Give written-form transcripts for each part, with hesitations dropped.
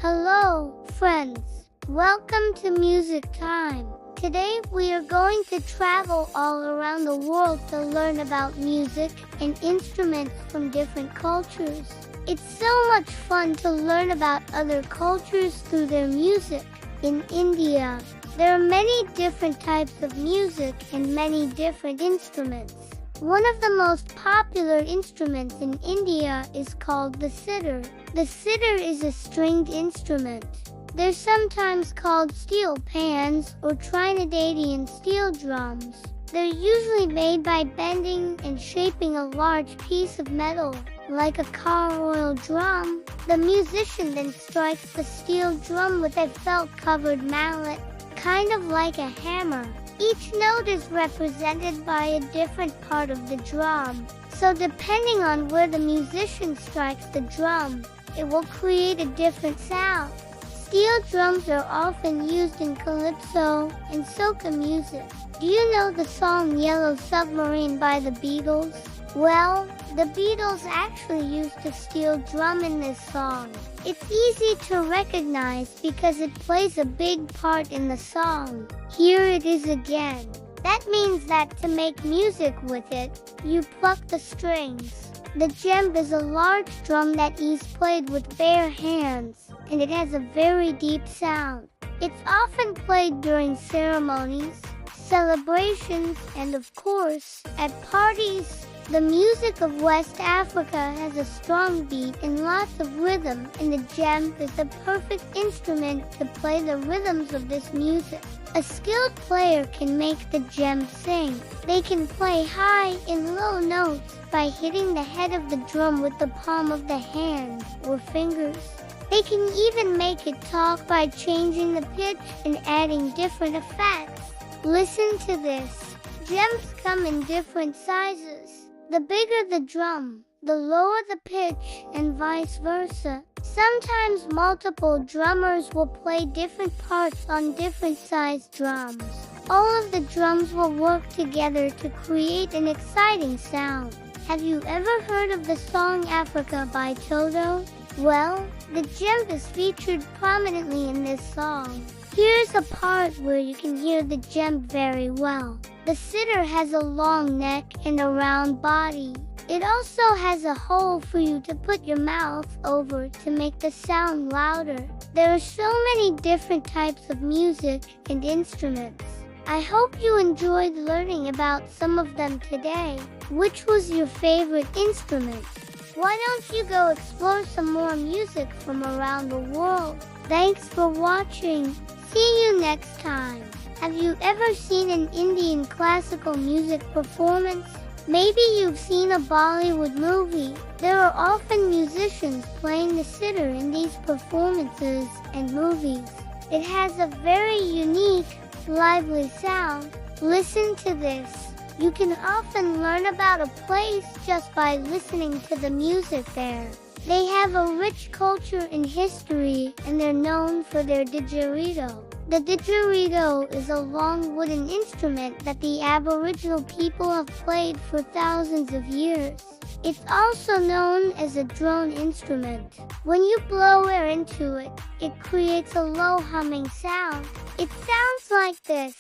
Hello, friends. Welcome to Music Time. Today we are going to travel all around the world to learn about music and instruments from different cultures. It's so much fun to learn about other cultures through their music. In India, there are many different types of music and many different instruments. One of the most popular instruments in India is called the sitar. The sitar is a stringed instrument. They're sometimes called steel pans or Trinidadian steel drums. They're usually made by bending and shaping a large piece of metal, like a car oil drum. The musician then strikes the steel drum with a felt-covered mallet, kind of like a hammer. Each note is represented by a different part of the drum, so depending on where the musician strikes the drum, it will create a different sound. Steel drums are often used in calypso and soca music. Do you know the song Yellow Submarine by the Beatles? Well, the Beatles actually used a steel drum in this song. It's easy to recognize because it plays a big part in the song. Here it is again. That means that to make music with it, you pluck the strings. The djembe is a large drum that is played with bare hands, and it has a very deep sound. It's often played during ceremonies, celebrations, and of course, at parties. The music of West Africa has a strong beat and lots of rhythm, and the djembe is the perfect instrument to play the rhythms of this music. A skilled player can make the djembe sing. They can play high and low notes by hitting the head of the drum with the palm of the hand or fingers. They can even make it talk by changing the pitch and adding different effects. Listen to this. Djembes come in different sizes. The bigger the drum, the lower the pitch, and vice versa. Sometimes multiple drummers will play different parts on different sized drums. All of the drums will work together to create an exciting sound. Have you ever heard of the song Africa by Toto? Well, the djembe is featured prominently in this song. Here's a part where you can hear the djembe very well. The sitar has a long neck and a round body. It also has a hole for you to put your mouth over to make the sound louder. There are so many different types of music and instruments. I hope you enjoyed learning about some of them today. Which was your favorite instrument? Why don't you go explore some more music from around the world? Thanks for watching. See you next time. Have you ever seen an Indian classical music performance? Maybe you've seen a Bollywood movie. There are often musicians playing the sitar in these performances and movies. It has a very unique, lively sound. Listen to this. You can often learn about a place just by listening to the music there. They have a rich culture and history, and they're known for their didgeridoo. The didgeridoo is a long wooden instrument that the Aboriginal people have played for thousands of years. It's also known as a drone instrument. When you blow air into it, it creates a low humming sound. It sounds like this.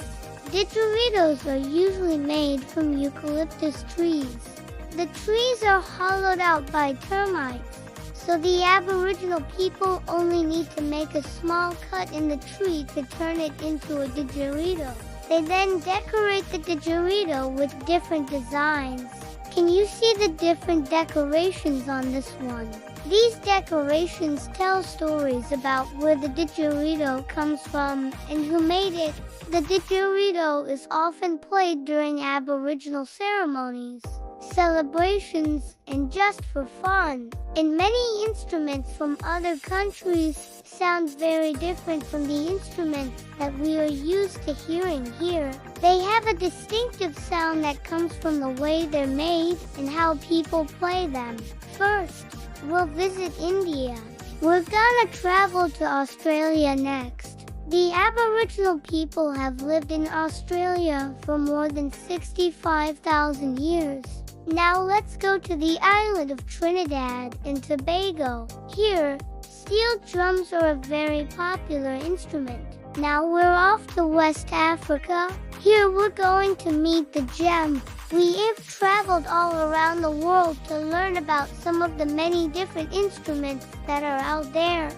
Didgeridoos are usually made from eucalyptus trees. The trees are hollowed out by termites, so the Aboriginal people only need to make a small cut in the tree to turn it into a didgeridoo. They then decorate the didgeridoo with different designs. Can you see the different decorations on this one? These decorations tell stories about where the didgeridoo comes from and who made it. The didgeridoo is often played during Aboriginal ceremonies, celebrations, and just for fun. And many instruments from other countries sound very different from the instruments that we are used to hearing here. They have a distinctive sound that comes from the way they're made and how people play them. First, we'll visit India. We're gonna travel to Australia next. The Aboriginal people have lived in Australia for more than 65,000 years. Now let's go to the island of Trinidad and Tobago. Here, Steel drums are a very popular instrument. Now we're off to West Africa. Here we're going to meet the gem. We have traveled all around the world to learn about some of the many different instruments that are out there.